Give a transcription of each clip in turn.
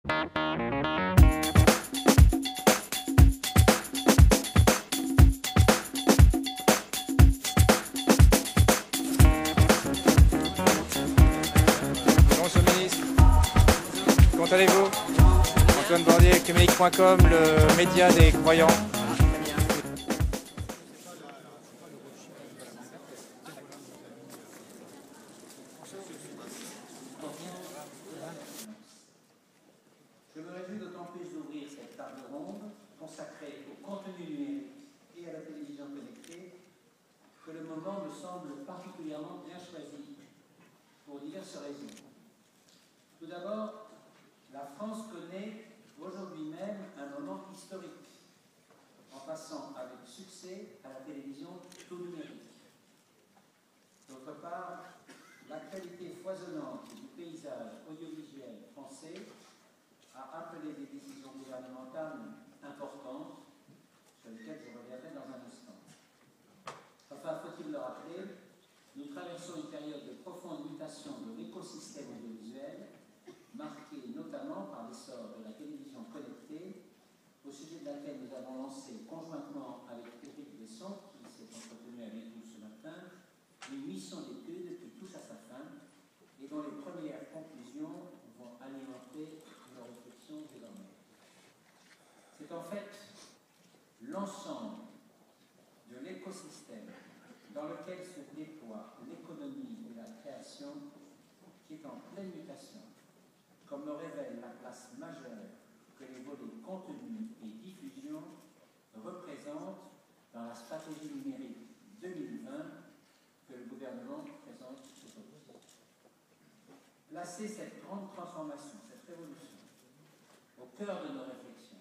Bonjour Monsieur le ministre, comment allez-vous? Antoine Bordier, œcuménique.com, le média des croyants. Je me réjouis d'autant plus d'ouvrir cette table ronde consacrée au contenu numérique et à la télévision connectée que le moment me semble particulièrement bien choisi pour diverses raisons. Tout d'abord, la France connaît aujourd'hui même un moment historique en passant avec succès à la télévision tout numérique. D'autre part, l'actualité foisonnante du paysage audiovisuel français a appelé des décisions gouvernementales importantes sur lesquelles je reviendrai dans un instant. Enfin, faut-il le rappeler, nous traversons une période de profonde mutation de l'écosystème audiovisuel, marquée notamment par l'essor de la télévision connectée, au sujet de laquelle nous avons lancé conjointement avec Éric Besson, qui s'est entretenu avec nous ce matin, une mission d'étude qui touche à sa fin et dont les premières conclusions vont alimenter nos réflexions désormais. C'est en fait l'ensemble de l'écosystème dans lequel se déploie l'économie et la création qui est en pleine mutation, comme le révèle la place majeure que les volets contenu et diffusion représentent dans la stratégie numérique 2020 que le gouvernement présente aujourd'hui. Placer cette grande transformation, cette révolution, au cœur de nos réflexions,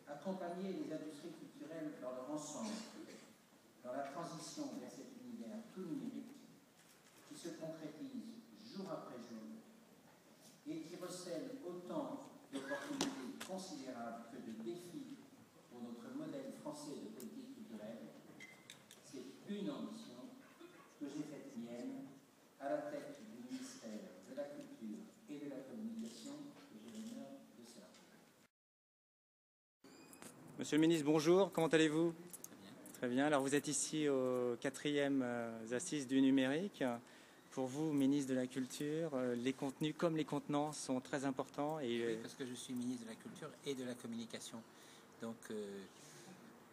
accompagner les industries culturelles dans leur ensemble, dans la transition vers cet univers tout numérique qui se concrétise jour après jour et qui recèle autant d'opportunités considérables que de défis pour notre modèle français de politique culturelle, c'est une ambition que j'ai faite mienne à la tête du ministère de la Culture et de la Communication que j'ai l'honneur de servir. Monsieur le ministre, bonjour, comment allez-vous? Très bien, alors vous êtes ici aux 4e Assises du numérique. Pour vous, ministre de la Culture, les contenus comme les contenants sont très importants. Et oui, parce que je suis ministre de la Culture et de la Communication. Donc,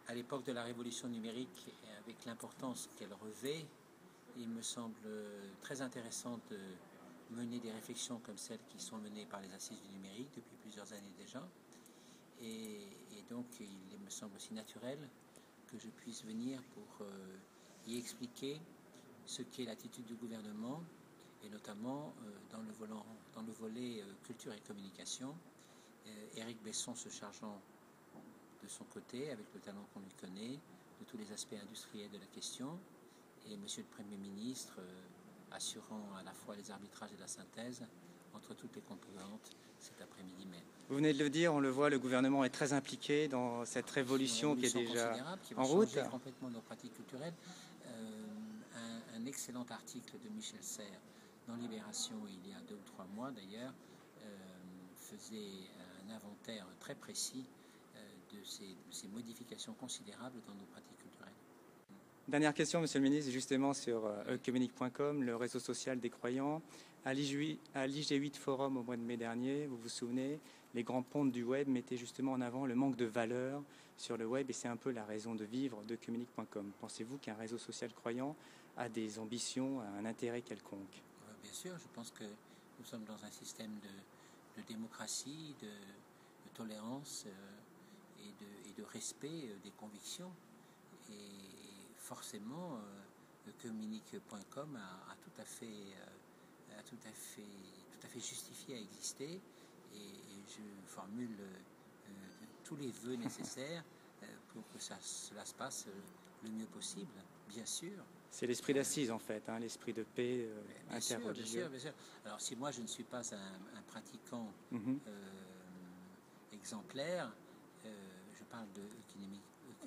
à l'époque de la révolution numérique, et avec l'importance qu'elle revêt, il me semble très intéressant de mener des réflexions comme celles qui sont menées par les Assises du numérique depuis plusieurs années déjà. Et donc, il me semble aussi naturel que je puisse venir pour y expliquer ce qu'est l'attitude du gouvernement, et notamment dans le volet culture et communication. Éric Besson se chargeant de son côté, avec le talent qu'on lui connaît, de tous les aspects industriels de la question, et Monsieur le Premier ministre assurant à la fois les arbitrages et la synthèse entre toutes les composantes cet après-midi même. Vous venez de le dire, on le voit, le gouvernement est très impliqué dans cette révolution qui est déjà en route. Qui va changer complètement nos pratiques culturelles. Un excellent article de Michel Serres dans Libération, il y a 2 ou 3 mois d'ailleurs, faisait un inventaire très précis de ces modifications considérables dans nos pratiques culturelles. Dernière question, Monsieur le ministre, justement sur œcuménique.com, le réseau social des croyants. À l'IG8 Forum au mois de mai dernier, vous vous souvenez, les grands pontes du web mettaient justement en avant le manque de valeur sur le web, et c'est un peu la raison de vivre d'œcuménique.com. Pensez-vous qu'un réseau social croyant a des ambitions, un intérêt quelconque? Bien sûr, je pense que nous sommes dans un système de démocratie, de tolérance et de respect des convictions. Et forcément, œcuménique.com a tout à fait justifié à exister, et je formule tous les vœux nécessaires pour que cela se passe le mieux possible, bien sûr. C'est l'esprit d'assise en fait, hein, l'esprit de paix interreligieux. Bien sûr. Alors si moi je ne suis pas un pratiquant exemplaire, je parle de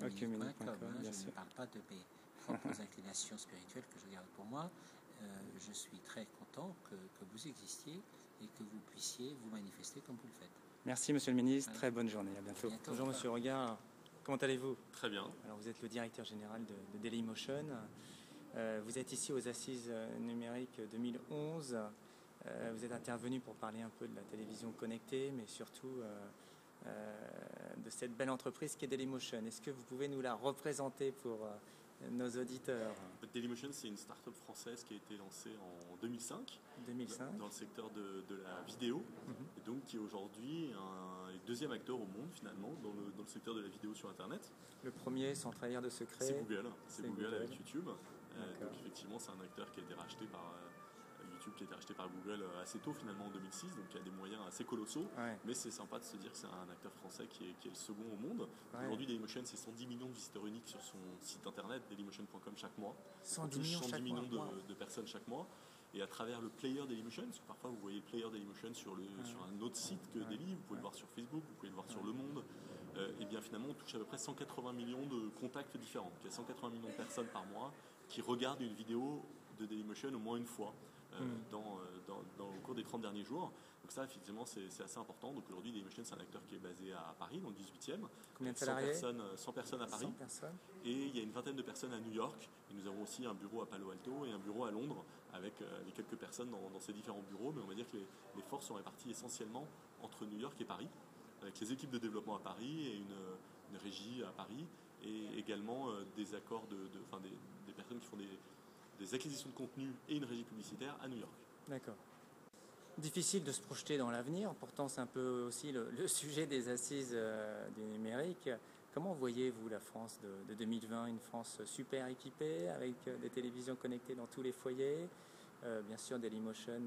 œcuménique.com, je ne parle pas de mes propres inclinations spirituelles que je garde pour moi. Je suis très content que vous existiez et que vous puissiez vous manifester comme vous le faites. Merci Monsieur le Ministre, très bonne journée, à bientôt. Bonjour Monsieur Regard, comment allez-vous? Très bien. Alors vous êtes le directeur général de Dailymotion. Vous êtes ici aux Assises numériques 2011. Vous êtes intervenu pour parler un peu de la télévision connectée, mais surtout de cette belle entreprise qu'est Dailymotion. Est-ce que vous pouvez nous la représenter pour nos auditeurs? Dailymotion, c'est une start-up française qui a été lancée en 2005, dans le secteur de la vidéo, et donc qui est aujourd'hui le deuxième acteur au monde finalement dans le secteur de la vidéo sur Internet. Le premier, sans trahir de secret. C'est Google avec YouTube. Donc effectivement, c'est un acteur qui a été racheté par YouTube, qui a été racheté par Google assez tôt finalement en 2006, donc il y a des moyens assez colossaux. Ouais. Mais c'est sympa de se dire que c'est un acteur français qui est le second au monde. Ouais. Aujourd'hui, Dailymotion, c'est 110 millions de visiteurs uniques sur son site internet, dailymotion.com chaque mois. 110 millions de personnes chaque mois. Et à travers le player Dailymotion, parce que parfois vous voyez le player Dailymotion sur un autre site que Daily, vous pouvez le voir sur Facebook, vous pouvez le voir sur Le Monde. Et bien finalement, on touche à peu près 180 millions de contacts différents. Il y a 180 millions de personnes par mois qui regardent une vidéo de Dailymotion au moins une fois au cours des 30 derniers jours. Donc ça, effectivement, c'est assez important. Donc aujourd'hui, Dailymotion, c'est un acteur qui est basé à Paris, dans le 18e. Combien de salariés? 100 personnes à Paris. 100 personnes. Et il y a une vingtaine de personnes à New York. Et nous avons aussi un bureau à Palo Alto et un bureau à Londres, avec quelques personnes dans ces différents bureaux. Mais on va dire que les forces sont réparties essentiellement entre New York et Paris, avec les équipes de développement à Paris et une régie à Paris, et également des accords des personnes qui font des acquisitions de contenu et une régie publicitaire à New York. D'accord. Difficile de se projeter dans l'avenir, pourtant c'est un peu aussi le sujet des assises du numérique. Comment voyez-vous la France de 2020, une France super équipée, avec des télévisions connectées dans tous les foyers, bien sûr Dailymotion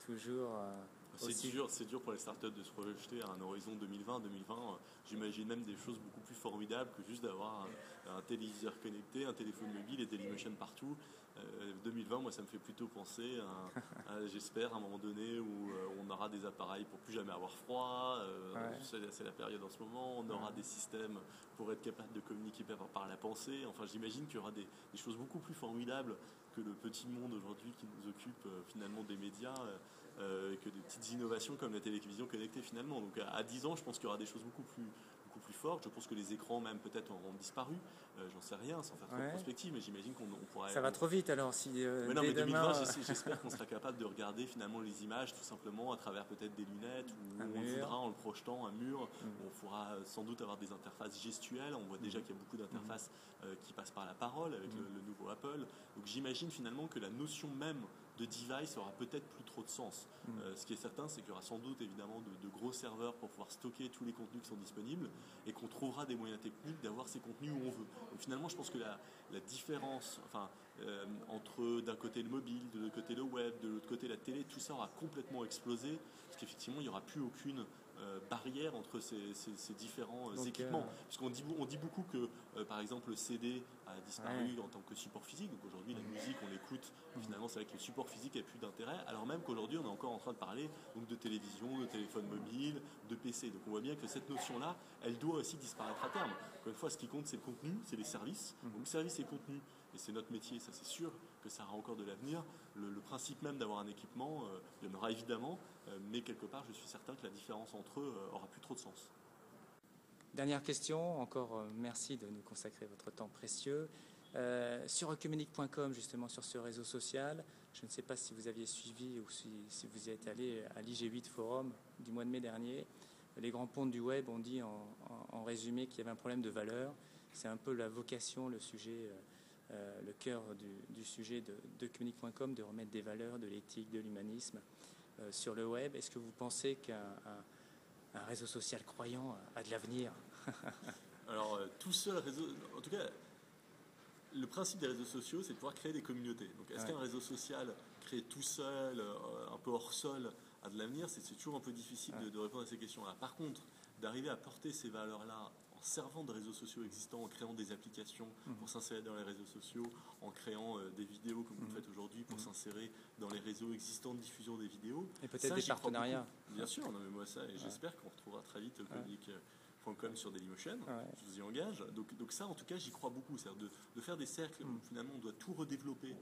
toujours c'est dur pour les startups de se projeter à un horizon 2020. J'imagine même des choses beaucoup plus formidables que juste d'avoir un téléviseur connecté, un téléphone mobile et Dailymotion partout. 2020, moi, ça me fait plutôt penser j'espère, à un moment donné où on aura des appareils pour plus jamais avoir froid. C'est la période en ce moment. On aura des systèmes pour être capable de communiquer par la pensée. Enfin, j'imagine qu'il y aura des choses beaucoup plus formidables que le petit monde aujourd'hui qui nous occupe finalement des médias. Que des petites innovations comme la télévision connectée finalement. Donc à 10 ans, je pense qu'il y aura des choses beaucoup plus fortes. Je pense que les écrans même peut-être auront disparu. J'en sais rien, sans faire trop de prospective, mais j'imagine qu'on pourrait... Ça va trop vite alors si mais non, mais 2020, j'espère qu'on sera capable de regarder finalement les images tout simplement à travers peut-être des lunettes ou on voudra en le projetant un mur. On pourra sans doute avoir des interfaces gestuelles. On voit déjà qu'il y a beaucoup d'interfaces qui passent par la parole avec le nouveau Apple. Donc j'imagine finalement que la notion même de device aura peut-être plus trop de sens. Ce qui est certain, c'est qu'il y aura sans doute évidemment de gros serveurs pour pouvoir stocker tous les contenus qui sont disponibles et qu'on trouvera des moyens techniques d'avoir ces contenus où on veut. Donc finalement, je pense que la différence entre d'un côté le mobile, de l'autre côté le web, de l'autre côté la télé, tout ça aura complètement explosé parce qu'effectivement, il n'y aura plus aucune barrière entre ces différents équipements. Puisqu'on dit beaucoup que, par exemple, le CD a disparu en tant que support physique. Donc aujourd'hui, la musique, on l'écoute. Finalement, c'est vrai que le support physique n'a plus d'intérêt. Alors même qu'aujourd'hui, on est encore en train de parler donc, de télévision, de téléphone mobile, de PC. Donc on voit bien que cette notion-là, elle doit aussi disparaître à terme. Encore une fois, ce qui compte, c'est le contenu, c'est les services. Donc services et contenu. Et c'est notre métier, ça c'est sûr que ça aura encore de l'avenir. Le principe même d'avoir un équipement, il y en aura évidemment, mais quelque part, je suis certain que la différence entre eux aura plus trop de sens. Dernière question, encore merci de nous consacrer votre temps précieux. Sur ecumenique.com, justement sur ce réseau social, je ne sais pas si vous aviez suivi ou si vous y êtes allé à l'IG8 Forum du mois de mai dernier. Les grands pontes du web ont dit en résumé qu'il y avait un problème de valeur. C'est un peu la vocation, le sujet, le cœur du sujet de ecumenique.com, de remettre des valeurs, de l'éthique, de l'humanisme sur le web. Est-ce que vous pensez qu'un réseau social croyant a de l'avenir? Alors, tout seul réseau... En tout cas, le principe des réseaux sociaux, c'est de pouvoir créer des communautés. Donc, est-ce qu'un réseau social créé tout seul, un peu hors sol, a de l'avenir? C'est toujours un peu difficile de répondre à ces questions-là. Par contre, d'arriver à porter ces valeurs-là en servant de réseaux sociaux existants, en créant des applications pour s'insérer dans les réseaux sociaux, en créant des vidéos comme vous le faites aujourd'hui pour s'insérer dans les réseaux existants de diffusion des vidéos. Et peut-être des partenariats. Bien sûr, non, mais moi ça, et j'espère qu'on retrouvera très vite ecumenique.com sur Dailymotion, je vous y engage. Donc ça, en tout cas, j'y crois beaucoup. C'est-à-dire de faire des cercles où finalement on doit tout redévelopper,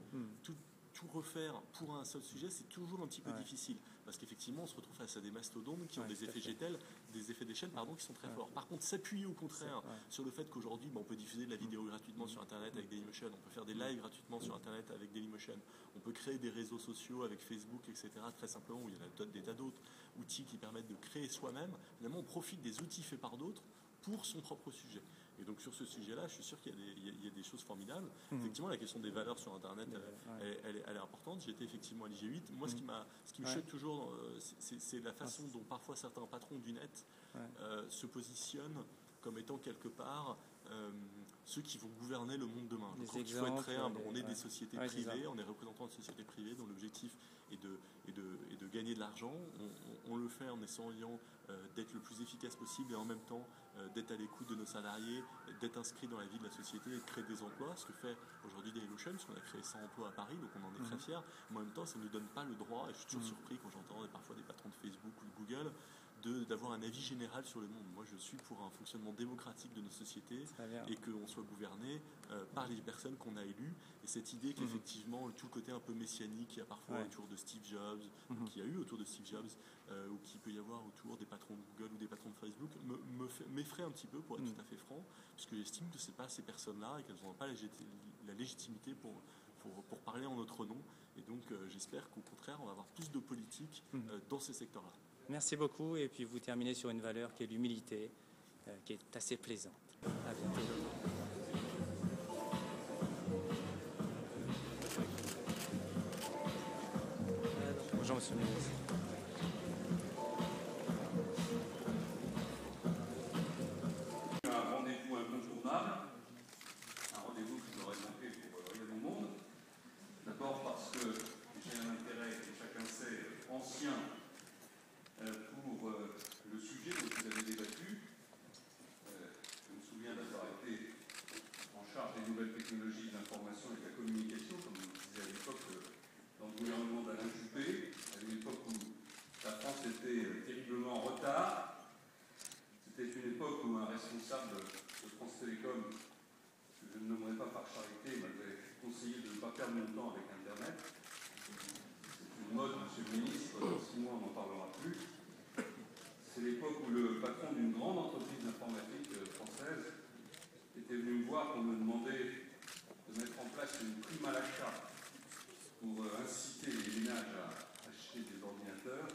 tout refaire pour un seul sujet, c'est toujours un petit peu difficile. Parce qu'effectivement, on se retrouve face à des mastodontes qui ont des effets d'échelle qui sont très forts. Par contre, s'appuyer au contraire sur le fait qu'aujourd'hui, on peut diffuser de la vidéo gratuitement sur Internet avec Dailymotion, on peut faire des lives gratuitement sur Internet avec Dailymotion, on peut créer des réseaux sociaux avec Facebook, etc. Très simplement, où il y en a des tas d'autres outils qui permettent de créer soi-même. Finalement, on profite des outils faits par d'autres pour son propre sujet. Et donc sur ce sujet-là, je suis sûr qu'il y a des choses formidables. Effectivement, la question des valeurs sur Internet, elle est importante. J'étais effectivement à l'IG8. Moi, ce qui me choque toujours, c'est la façon dont parfois certains patrons du net se positionnent comme étant quelque part ceux qui vont gouverner le monde demain. Je crois qu'il faut être très humble. On est des sociétés privées, on est représentants de sociétés privées dont l'objectif est de gagner de l'argent. On le fait en essayant d'être le plus efficace possible et en même temps d'être à l'écoute de nos salariés, d'être inscrit dans la vie de la société et de créer des emplois, ce que fait aujourd'hui Dailymotion, parce qu'on a créé 100 emplois à Paris, donc on en est très fiers. Mais en même temps, ça ne nous donne pas le droit, et je suis toujours surpris quand j'entends parfois des patrons de Facebook ou de Google, d'avoir un avis général sur le monde. Moi, je suis pour un fonctionnement démocratique de nos sociétés et qu'on soit gouverné par les personnes qu'on a élues. Et cette idée qu'effectivement, tout le côté un peu messianique qu'il y a parfois autour de Steve Jobs, qu'il y a eu autour de Steve Jobs, ou qu'il peut y avoir autour des patrons de Google ou des patrons de Facebook, m'effraie un petit peu, pour être tout à fait franc, parce que j'estime que ce n'est pas ces personnes-là et qu'elles n'ont pas la légitimité pour parler en notre nom. Et donc, j'espère qu'au contraire, on va avoir plus de politique dans ces secteurs-là. Merci beaucoup. Et puis vous terminez sur une valeur qui est l'humilité, qui est assez plaisante. À bientôt. Bonjour, monsieur le ministre. Un rendez-vous incontournable, un rendez-vous que j'aurais manqué pour rien au monde. D'abord parce que j'ai un intérêt, et chacun sait, ancien pour le sujet dont vous avez débattu. Je me souviens d'avoir été en charge des nouvelles technologies de l'information et de la communication, comme vous le disiez à l'époque dans le gouvernement d'Alain Juppé, à une époque où la France était terriblement en retard. C'était une époque où un responsable de France Télécom, que je ne nommerai pas par charité, m'avait conseillé de ne pas perdre mon temps avec Internet. C'est une mode, monsieur le ministre, dans 6 mois on n'en parlera plus. C'est l'époque où le patron d'une grande entreprise d'informatique française était venu me voir pour me demander de mettre en place une prime à l'achat pour inciter les ménages à acheter des ordinateurs.